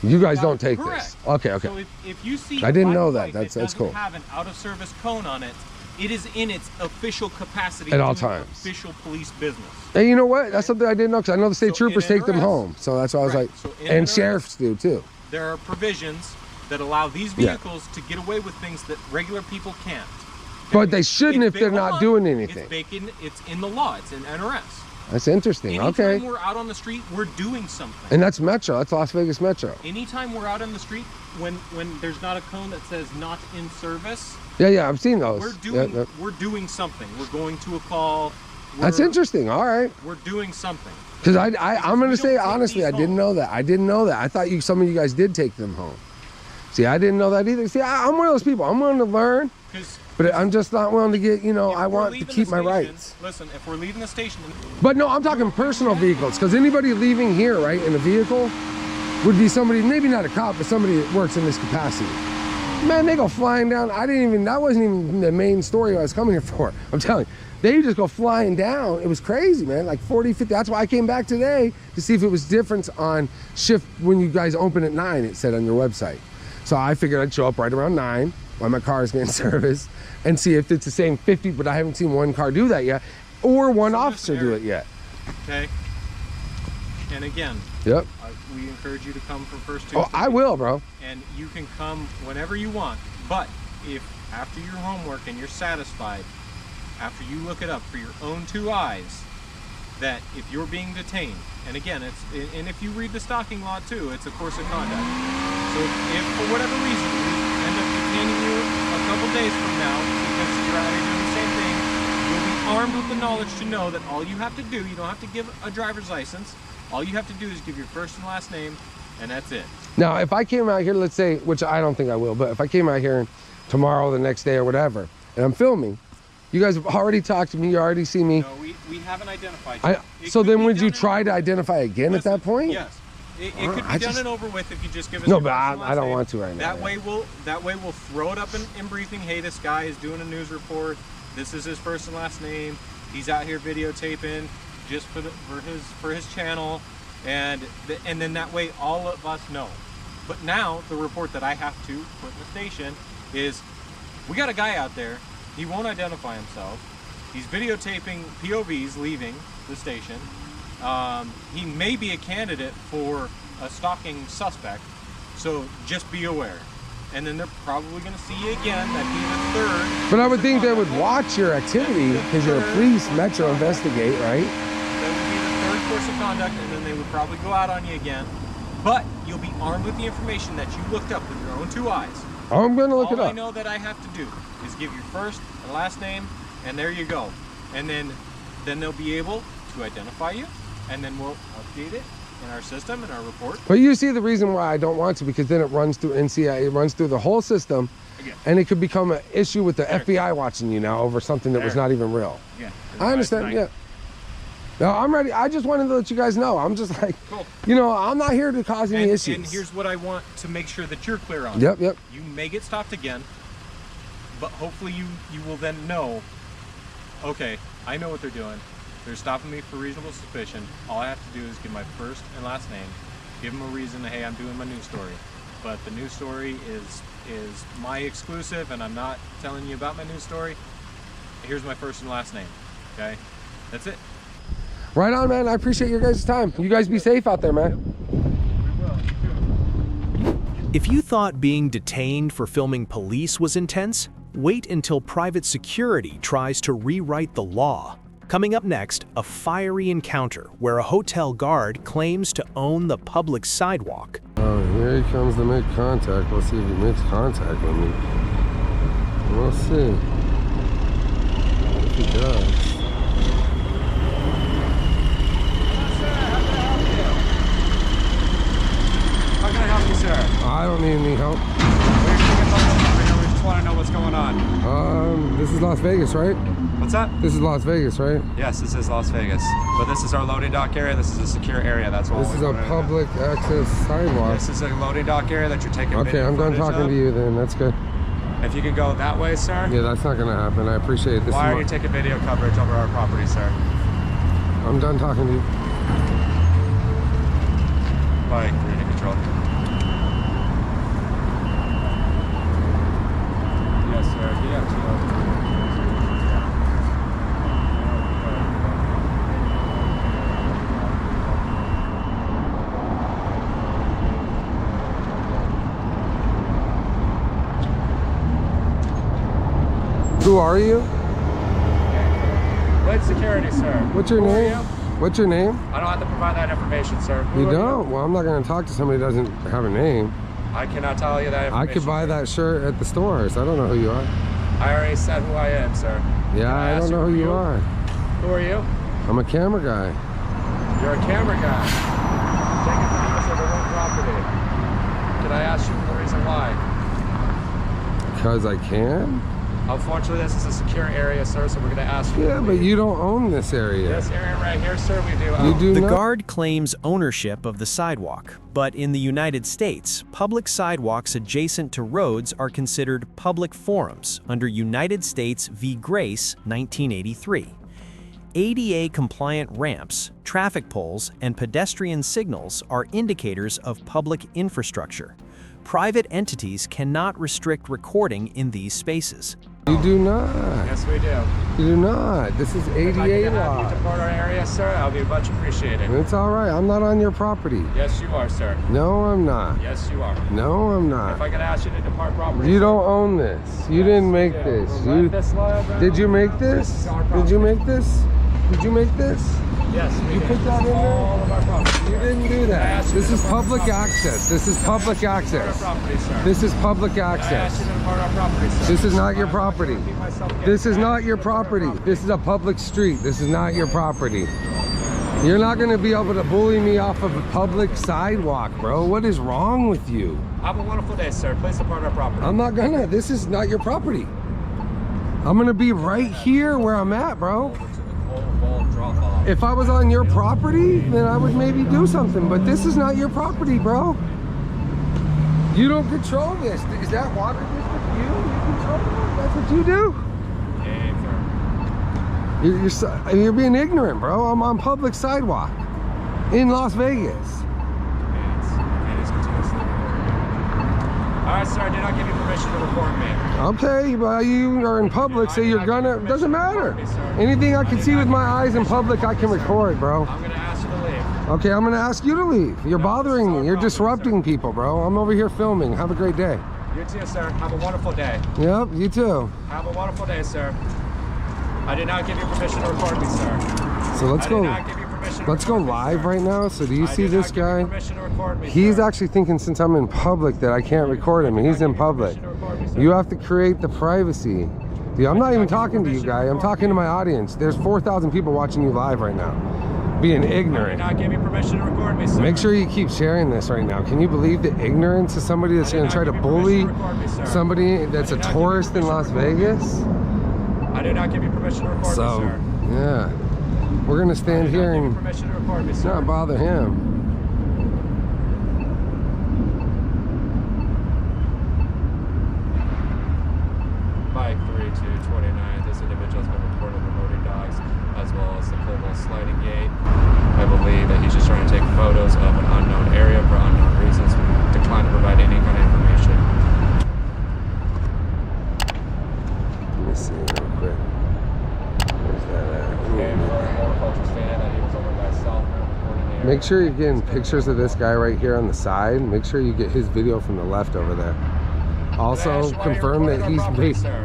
You guys don't take this. Okay. So if you see, I didn't know that. That's cool. Have an out of service cone on it. It is in its official capacity at all times. Official police business. And you know what? That's something I didn't know, because I know the state troopers take them home. So that's why I was like, and sheriffs do too. There are provisions that allow these vehicles to get away with things that regular people can't. Okay? But they shouldn't if they're not doing anything. It's in the law. It's in NRS. That's interesting. Anytime we're out on the street, we're doing something. And that's Metro. That's Las Vegas Metro. Anytime we're out on the street, when there's not a cone that says not in service. Yeah, I've seen those. We're doing something. We're going to a call. That's interesting. All right. We're doing something. Because I'm going to say honestly, I didn't know that. I thought some of you guys did take them home. See, I didn't know that either. See, I'm one of those people. I'm willing to learn, but I'm just not willing to get. I want to keep my rights. Listen, if we're leaving the station. But no, I'm talking personal vehicles. Because anybody leaving here, right, in a vehicle, would be somebody, maybe not a cop, but somebody that works in this capacity. Man, they go flying down. That wasn't even the main story I was coming here for. I'm telling you, they just go flying down. It was crazy, man, like 40, 50. That's why I came back today to see if it was different on shift when you guys open at 9, it said on your website. So I figured I'd show up right around 9 while my car is getting serviced and see if it's the same 50, but I haven't seen one car do that yet, or one officer do it yet. Okay. And again, yep. We encourage you to come for First Tuesday. Oh, I will, bro. And you can come whenever you want. But if after your homework and you're satisfied, after you look it up for your own 2 eyes, that if you're being detained, and again, and if you read the stalking law too, it's a course of conduct. So if for whatever reason we end up detaining you a couple days from now because you're out here doing the same thing, you'll be armed with the knowledge to know that all you have to do, you don't have to give a driver's license. All you have to do is give your first and last name, and that's it. Now, if I came out here, let's say, which I don't think I will, but if I came out here tomorrow, the next day or whatever, and I'm filming, you guys have already talked to me, you already see me. No, we haven't identified you. So then would you try to identify again at that point? Yes. It could be done and over with if you just give us No, your but first and last I don't name. want to right now. That way we'll throw it up in briefing. Hey, this guy is doing a news report. This is his first and last name. He's out here videotaping just for his channel, and then that way all of us know. But now the report that I have to put in the station is, we got a guy out there. He won't identify himself. He's videotaping POVs leaving the station. He may be a candidate for a stalking suspect, so just be aware. And then they're probably going to see you again. That'd be the third. But I would think they would watch your activity because you're a police, Metro investigate, right? That would be the third course of conduct, and then they would probably go out on you again. But you'll be armed with the information that you looked up with your own 2 eyes. I'm going to look it up. All I know that I have to do is give your first and last name, and there you go. And then they'll be able to identify you, and then we'll update it in our system, in our report. But you see the reason why I don't want to, because then it runs through NCI, it runs through the whole system, and it could become an issue with the FBI watching you now over something that was not even real. Yeah. I understand, yeah. No, I'm ready. I just wanted to let you guys know. I'm just like, you know, I'm not here to cause any issues. And here's what I want to make sure that you're clear on. Yep. You may get stopped again, but hopefully you will then know, okay, I know what they're doing. They're stopping me for reasonable suspicion. All I have to do is give my first and last name, give them a reason to, hey, I'm doing my news story. But the news story is my exclusive, and I'm not telling you about my news story. Here's my first and last name, okay? That's it. Right on, man. I appreciate your guys' time. You guys be safe out there, man. If you thought being detained for filming police was intense, wait until private security tries to rewrite the law. Coming up next, a fiery encounter where a hotel guard claims to own the public sidewalk. Oh, here he comes to make contact. Let's see if he makes contact with me. We'll see. If he does. How can I help you, sir? I don't need any help. We just want to know what's going on. This is Las Vegas, right? What's that? This is Las Vegas, right? Yes, this is Las Vegas. But this is our loading dock area. This is a secure area. That's all. This is a public access sidewalk. This is a loading dock area that you're taking. Okay, I'm done talking to you then. That's good. If you could go that way, sir. Yeah, that's not going to happen. I appreciate it. Why are you taking video coverage over our property, sir? I'm done talking to you. Bye, creative control. Yes, sir. Yeah, Who are you? Wynn Security, sir. What's your name? What's your name? I don't have to provide that information, sir. You don't? Well, I'm not going to talk to somebody who doesn't have a name. I cannot tell you that information. I could buy that shirt at the stores. I don't know who you are. I already said who I am, sir. Yeah, I don't know who you are. Who are you? I'm a camera guy. You're a camera guy. Taking videos of the Wynn property. Can I ask you the reason why? Because I can? Unfortunately, this is a secure area, sir, so we're going to ask you. Yeah, but you don't own this area. This area right here, sir, we do own. You do The not? guard claims ownership of the sidewalk, but in the United States, public sidewalks adjacent to roads are considered public forums under United States v. Grace, 1983. ADA-compliant ramps, traffic poles, and pedestrian signals are indicators of public infrastructure. Private entities cannot restrict recording in these spaces. You do not. Yes, we do. You do not. This is If I ADA can have law. you depart our area, sir, I'll be much appreciated. It's all right. I'm not on your property. Yes, you are, sir. No, I'm not. Yes, you are. No, I'm If not. I could ask you to depart property. You sir. don't own this. You Yes, didn't make we do. this. We'll You rent this land, did you make This this? is our Did you property. make this? Did you make this? Yes, we You did. put that in there? All of our property. You didn't do that. This is public access. This is public access. This is public access. This is not your property. This is not your property. This is a public street. This is not your property. You're not going to be able to bully me off of a public sidewalk, bro. What is wrong with you? Have a wonderful day, sir. Please depart our property. I'm not gonna. This is not your property. I'm gonna be right here where I'm at, bro. If I was on your property, then I would maybe do something, but this is not your property, bro. You don't control this. Is that water district you? You control it? That's what you do? You're being ignorant, bro. I'm on public sidewalk in Las Vegas. Alright, sir, I did not give you permission to record me. Okay, but you are in public, so you're gonna, doesn't matter. Anything I can see with my eyes in public, I can record, bro. I'm gonna ask you to leave. Okay, I'm gonna ask you to leave. You're bothering me. You're disrupting people, bro. I'm over here filming. Have a great day. You too, sir. Have a wonderful day. Yep, you too. Have a wonderful day, sir. I did not give you permission to record me, sir. So let's go live right now. So do you see this guy? He's actually thinking since I'm in public that I can't record him. He's in public. You have to create the privacy. Dude, I'm not even talking to you, guy. I'm talking to my audience. There's 4,000 people watching you live right now. Being ignorant. I did not give you permission to record me, sir. Make sure you keep sharing this right now. Can you believe the ignorance of somebody that's going to try to bully somebody that's a tourist in Las Vegas? I did not give you permission to record me, sir. Yeah. We're going to stand here and not bother him. Bike 3229. This individual has been reported with loading dogs as well as the CRUMBLES sliding gate. I believe that he's just trying to take photos of an unknown area for unknown reasons. Decline to provide any kind of information. Let me see real quick. Where's that at? Make sure you're getting pictures of this guy right here on the side. Make sure you get his video from the left over there. Also, confirm that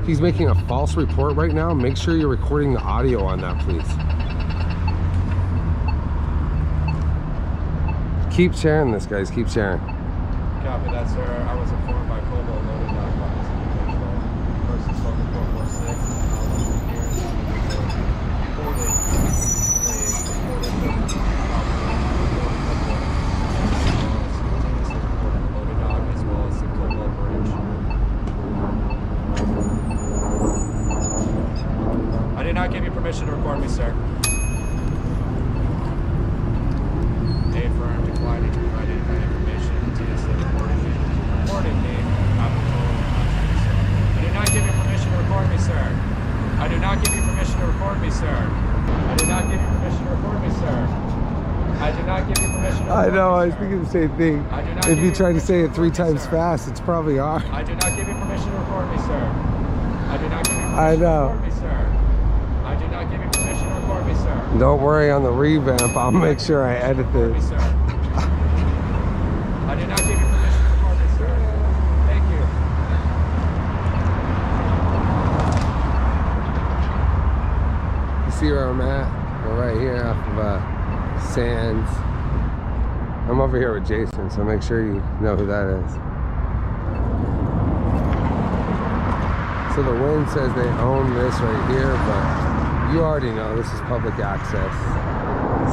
he's making a false report right now. Make sure you're recording the audio on that, please. Keep sharing this, guys. Keep sharing. Copy that, sir. I was informed by Kobo loading dock by this individual. Person spoken 446. I did not give you permission to record me, sir. A firm declining to provide any kind of information. TSA reporting me. I did not give you permission to record me, sir. I did not give you permission to record me, sir. I did not give you permission to record me, sir. I did not give you permission to record me, I know, I was thinking the same thing. If you try to say it 3 times fast, it's probably hard. I did not give you permission to record me, sir. I did not give you permission I know. to record me, sir. I did not give you permission to record me, sir. Don't worry on the revamp. I'll make sure I edit this. I did not give you permission to record me, sir. Thank you. You see where I'm at? We're right here off of Sands. I'm over here with Jason, so make sure you know who that is. So the Wynn says they own this right here, but you already know this is public access.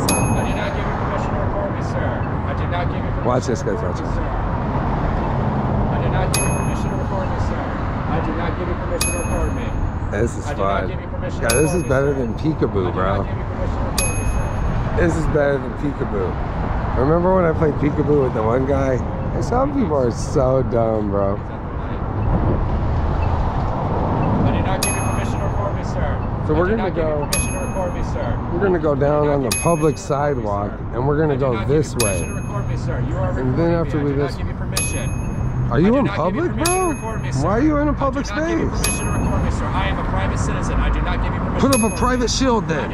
So. I did not give you permission to record me, sir. I did not give you permission. Watch this, guys. Watch this. I did not give you permission to record me, sir. I did not give you permission to record me. This is fun. God, this is better than Peekaboo, bro. This is better than Peekaboo. Remember when I played Peekaboo with the one guy? Some people are so dumb, bro. I did not give you permission to record me, sir. So we're gonna go. We're gonna go down on the public sidewalk, and we're gonna go this way. And then after we this. Are you in public, bro? Why are you in a public space? I am a private citizen. I do not give you permission. Put up a private shield then.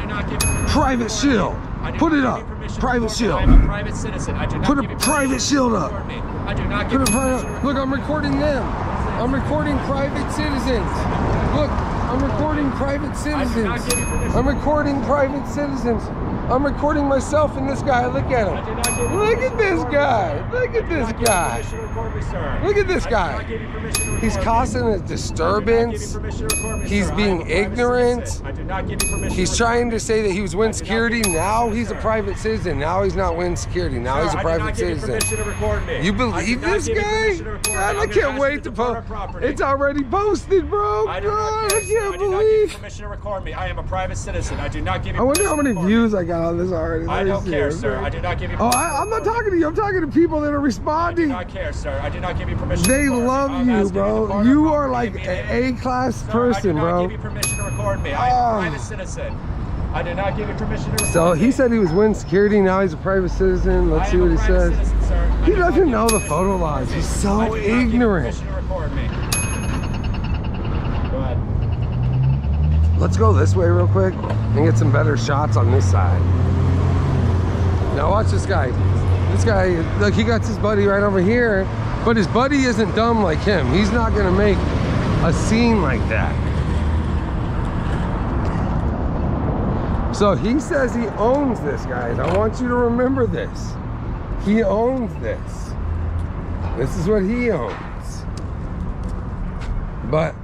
Private shield. Put it up. Private shield. I am a private citizen. I do not Put a private shield up. I do not give you permission. Look, I'm recording them. I'm recording private citizens. Look, I'm recording private citizens. I'm recording private citizens. I'm recording myself and this guy. Look at him. Look at this guy. Look at this guy. Look at this guy. He's causing a disturbance. He's being ignorant. He's trying to say that he was Wynn security. Now he's a private citizen. Now he's not Wynn security. Now he's a private citizen. You believe this guy? God, I can't wait to post. It's already posted, bro. God, I can't believe. Permission to record me. I am a private citizen. I do not give you. I wonder how many views I got on this already. I don't care, sir. I do not give you. Oh, I'm not talking to you. I'm talking to people that are responding. I do not care, sir. I do not give you permission. They love you, bro. You are like an A-class person, bro. I do not give you permission to record me. I am a private citizen. I do not give you permission to record me. So he said he was Wynn security. Now he's a private citizen. Let's see what he says. He doesn't know the photo laws. He's so ignorant. Let's go this way real quick and get some better shots on this side. Now watch this guy. This guy, look, he got his buddy right over here, but his buddy isn't dumb like him. He's not gonna make a scene like that. So he says he owns this, guys. I want you to remember this. He owns this. This is what he owns. But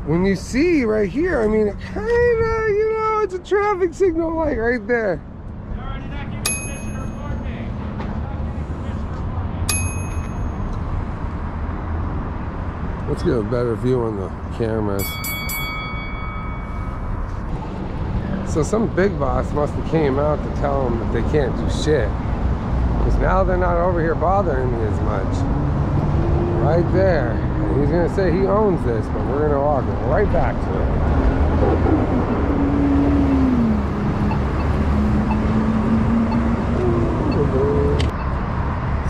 when you see right here, I mean, it kind of, you know, it's a traffic signal light right there. Let's get a better view on the cameras. So some big boss must have came out to tell them that they can't do shit. Because now they're not over here bothering me as much. Right there. And he's gonna say he owns this, but we're gonna walk right back to it.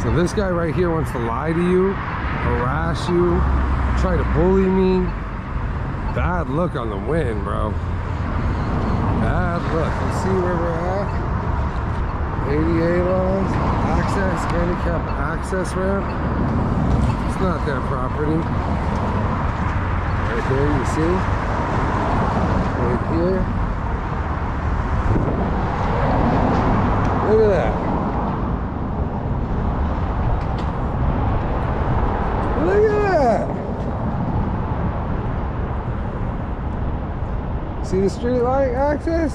So this guy right here wants to lie to you, harass you, try to bully me. Bad look on the Wynn, bro. Bad look. You see where we're at? ADA laws, access, handicap access ramp. It's not their property. Right there, you see? Right here. Look at that. Look at that. See the street light access?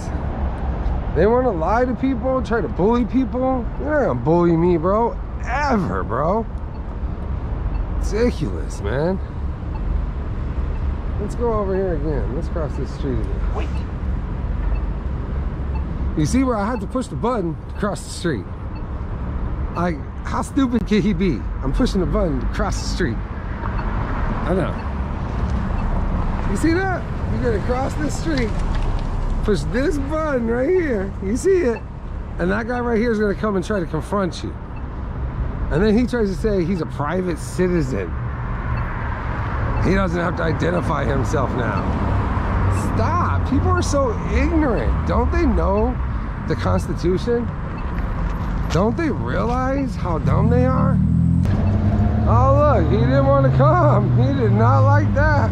They want to lie to people, try to bully people. They're not gonna bully me, bro. Ever, bro. Ridiculous, man. Let's go over here again. Let's cross this street again. Wait. You see where I had to push the button to cross the street? Like, how stupid can he be? I'm pushing the button to cross the street. I know. You see that? You're gonna cross this street. Push this button right here. You see it? And that guy right here is gonna come and try to confront you. And then he tries to say he's a private citizen. He doesn't have to identify himself now. Stop. People are so ignorant. Don't they know the Constitution? Don't they realize how dumb they are? Oh look, he didn't want to come. He did not like that.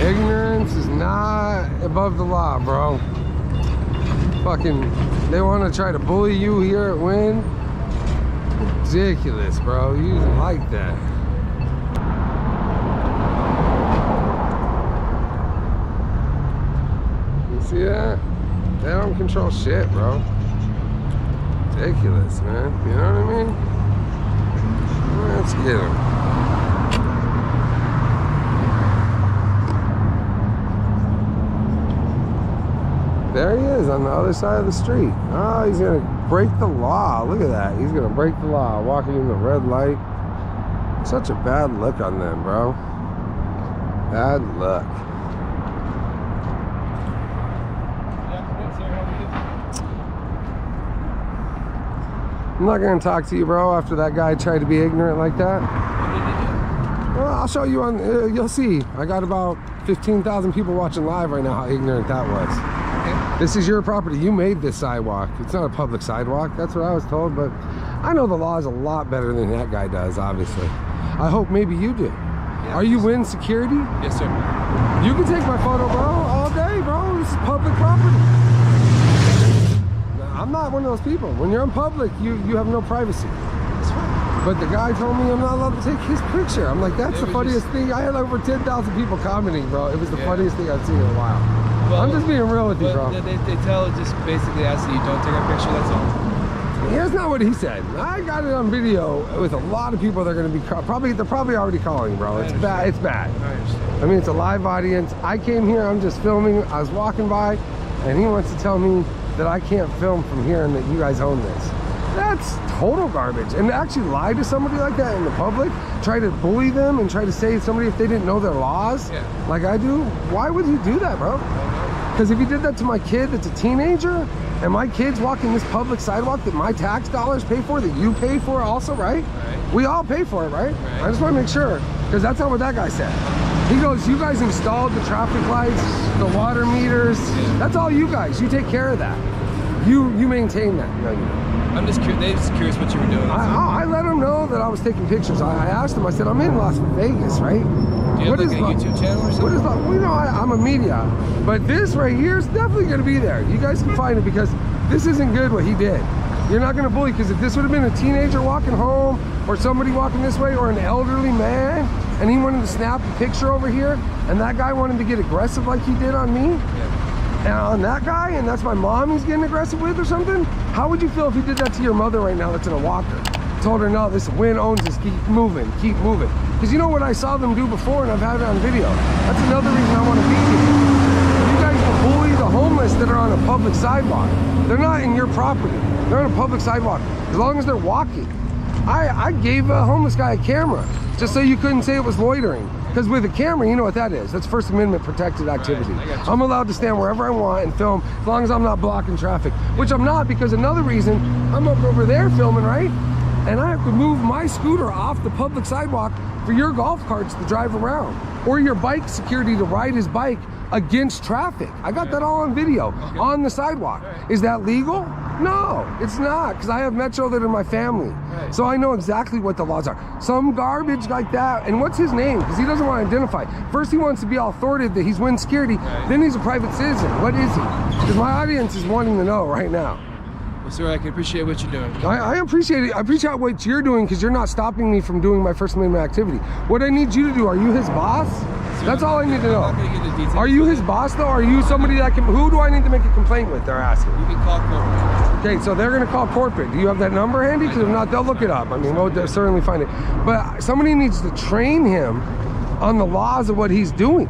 Ignorance is not above the law, bro. Fucking, they want to try to bully you here at Wynn. Ridiculous, bro. You didn't like that. You see that? They don't control shit, bro. Ridiculous, man. You know what I mean? Let's get him. There he is on the other side of the street. Oh, he's gonna break the law. Look at that. He's gonna break the law, walking in the red light. Such a bad look on them, bro. Bad luck. I'm not gonna talk to you, bro, after that guy tried to be ignorant like that. Well, I'll show you on, you'll see. I got about 15,000 people watching live right now how ignorant that was. This is your property. You made this sidewalk. It's not a public sidewalk. That's what I was told, but I know the law is a lot better than that guy does, obviously. I hope maybe you do. Yeah. Are you Wynn Security? Yes, sir. You can take my photo, bro, all day, bro. This is public property. I'm not one of those people. When you're in public, you have no privacy. That's fine. But the guy told me I'm not allowed to take his picture. I'm like, that's the funniest thing. I had over 10,000 people commenting, bro. It was the funniest thing I've seen in a while. Well, I'm just being real with you, bro. They tell it just basically ask that you don't take a picture, that's all. Yeah, that's not what he said. I got it on video with a lot of people that are going to be they're probably already calling, bro. It's bad. It's bad. I understand. I mean, it's a live audience. I came here, I'm just filming. I was walking by, and he wants to tell me that I can't film from here and that you guys own this. That's total garbage. And to actually lie to somebody like that in the public, try to bully them and try to say to somebody if they didn't know their laws, like I do, why would you do that, bro? Because if you did that to my kid that's a teenager, and my kid's walking this public sidewalk that my tax dollars pay for, that you pay for also, right? We all pay for it, right? I just want to make sure, because that's not what that guy said. He goes, you guys installed the traffic lights, the water meters. That's all you guys. You take care of that. You maintain that. No, you don't. I'm just curious. They're just curious what you were doing. I let them know that I was taking pictures. I asked them. I said, I'm in Las Vegas, right? Do you have like a YouTube channel or something? What is that? Well, you know, I'm a media, but this right here is definitely going to be there. You guys can find it because this isn't good what he did. You're not going to bully, because if this would have been a teenager walking home or somebody walking this way or an elderly man and he wanted to snap a picture over here and that guy wanted to get aggressive like he did on me, and on that guy, and that's my mom he's getting aggressive with or something, how would you feel if he did that to your mother right now that's in a walker? Told her, no, this Wynn owns this, keep moving, keep moving. Because you know what I saw them do before, and I've had it on video. That's another reason I want to be here. You guys will bully the homeless that are on a public sidewalk. They're not in your property. They're on a public sidewalk, as long as they're walking. I gave a homeless guy a camera, just so you couldn't say it was loitering. Because with a camera, you know what that is. That's First Amendment protected activity. I'm allowed to stand wherever I want and film, as long as I'm not blocking traffic. Which I'm not, because another reason, I'm up over there filming, right? And I have to move my scooter off the public sidewalk for your golf carts to drive around. Or your bike security to ride his bike against traffic. I got that all on video, on the sidewalk. Is that legal? No, it's not, because I have Metro that are my family. So I know exactly what the laws are. Some garbage like that, and what's his name? Because he doesn't want to identify. First he wants to be all authoritative that he's Wynn Security, then he's a private citizen. What is he? Because my audience is wanting to know right now. Well, sir, I can appreciate what you're doing. I appreciate it. I appreciate what you're doing, because you're not stopping me from doing my First Amendment activity. What I need you to do, are you his boss? That's all I need to know. Are you his boss though? Are you somebody that can, who do I need to make a complaint with? They're asking. You can call corporate. Okay, so they're gonna call corporate. Do you have that number handy? Because if not, they'll look it up. I mean, we'll certainly find it. But somebody needs to train him on the laws of what he's doing.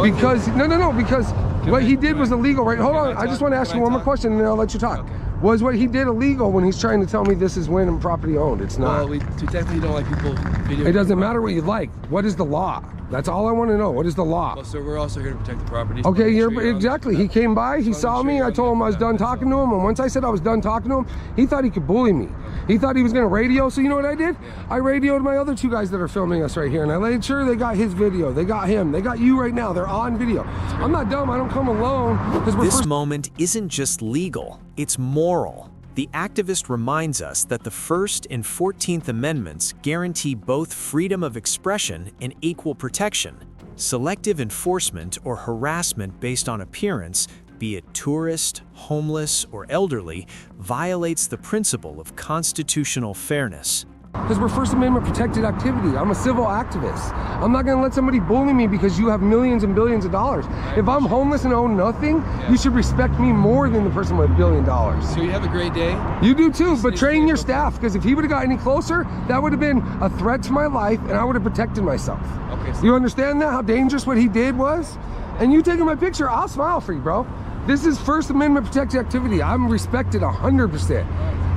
Because, no, because what he did was illegal, right? Hold on, I just want to ask you one more question and then I'll let you talk. Was what he did illegal when he's trying to tell me this is Wynn and property owned? It's not. Well, we technically don't like people videoing. It doesn't matter what you like. What is the law? That's all I want to know. What is the law? Well, so we're also here to protect the property. Okay, exactly. He came by, he saw me, I told him I was done talking to him, and once I said I was done talking to him, he thought he could bully me. He thought he was gonna radio, so you know what I did? I radioed my other two guys that are filming us right here, and I made sure they got his video. They got him. They got you right now. They're on video. I'm not dumb. I don't come alone. This moment isn't just legal, it's moral. The activist reminds us that the First and 14th Amendments guarantee both freedom of expression and equal protection. Selective enforcement or harassment based on appearance, be it tourist, homeless, or elderly, violates the principle of constitutional fairness. Because we're First Amendment protected activity. I'm a civil activist. I'm not gonna let somebody bully me because you have millions and billions of dollars. If I'm homeless and own nothing, you should respect me more than the person with $1 billion. So you have a great day. You do too, but train your staff, because if he would have got any closer, that would have been a threat to my life and I would have protected myself. Okay. So you understand that, how dangerous what he did was? And you taking my picture, I'll smile for you, bro. This is First Amendment protected activity. I'm respected 100%.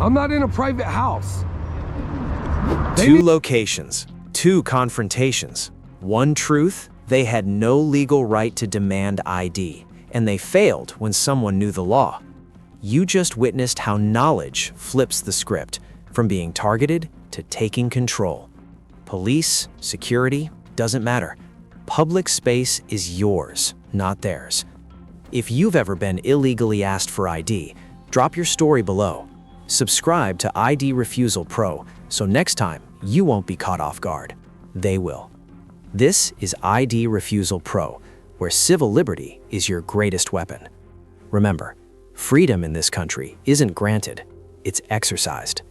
I'm not in a private house. Two locations, two confrontations. One truth, they had no legal right to demand ID, and they failed when someone knew the law. You just witnessed how knowledge flips the script, from being targeted to taking control. Police, security, doesn't matter. Public space is yours, not theirs. If you've ever been illegally asked for ID, drop your story below. Subscribe to ID Refusal Pro, so next time you won't be caught off guard. They will. This is ID Refusal Pro, where civil liberty is your greatest weapon. Remember, freedom in this country isn't granted, it's exercised.